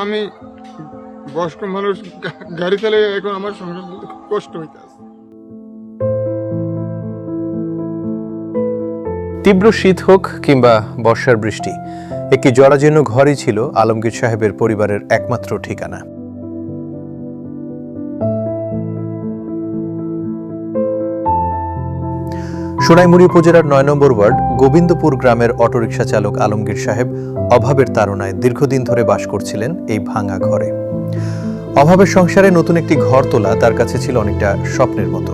আমি বয়স্ক মানুষ, গাড়ি চালিয়ে এখন আমার সংসার চলতে খুব কষ্ট হইতেছে। তীব্র শীত হোক কিংবা বর্ষার বৃষ্টি, একটি জরাজীর্ণ ঘরই ছিল আলমগীর সাহেবের পরিবারের একমাত্র ঠিকানা। সোনাইমুড়ি উপজেলার ৯ নম্বর ওয়ার্ড গোবিন্দপুর গ্রামের অটোরিকশা চালক আলমগীর সাহেব অভাবের তাড়নায় দীর্ঘদিন ধরে বাস করছিলেন এই ভাঙা ঘরে। অভাবের সংসারে নতুন একটি ঘর তোলা তার কাছে ছিল অনেকটা স্বপ্নের মতো।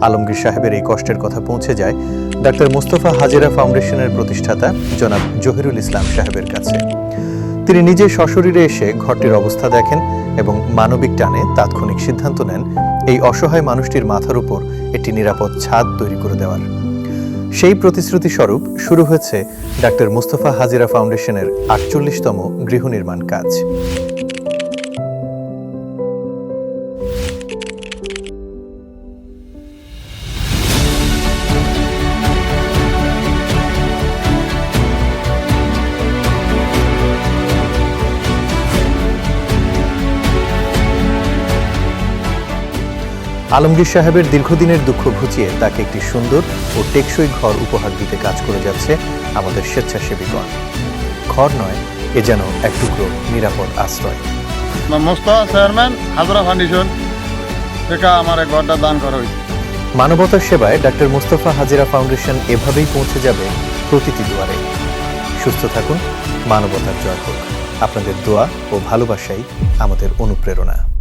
আলমগীর সাহেবের এই কষ্টের কথা পৌঁছে যায় ডাক্তার মুস্তফা হাজেরা ফাউন্ডেশনের প্রতিষ্ঠাতা জনাব জহিরুল ইসলাম সাহেবের কাছে। তিনি নিজে সশরীরে এসে ঘরটির অবস্থা দেখেন এবং মানবিক টানে তাৎক্ষণিক সিদ্ধান্ত নেন এই অসহায় মানুষটির মাথার উপর একটি নিরাপদ ছাদ তৈরি করে দেওয়ার। সেই প্রতিশ্রুতি স্বরূপ শুরু হয়েছে ডাক্তার মুস্তফা হাজেরা ফাউন্ডেশনের ৪৮তম গৃহ নির্মাণ কাজ। আলমগীর সাহেবের দীর্ঘদিনের দুঃখ ঘুচিয়ে তাকে একটি সুন্দর ও টেকসই ঘর উপহার দিতে কাজ করে যাচ্ছে আমাদের স্বেচ্ছাসেবীগণ। ঘর নয়, এ যেন এক টুকরো নিরাপদ আশ্রয়। মোস্তফা চেয়ারম্যান হাজরা ফাউন্ডেশন থেকে আমার ঘরটা দান করা হয়েছে। মানবতার সেবায় ডাক্তার মুস্তফা হাজেরা ফাউন্ডেশন এভাবেই পৌঁছে যাবে প্রতিটি দুয়ারে। সুস্থ থাকুন, মানবতার জয় হোক। আপনাদের দোয়া ও ভালোবাসাই আমাদের অনুপ্রেরণা।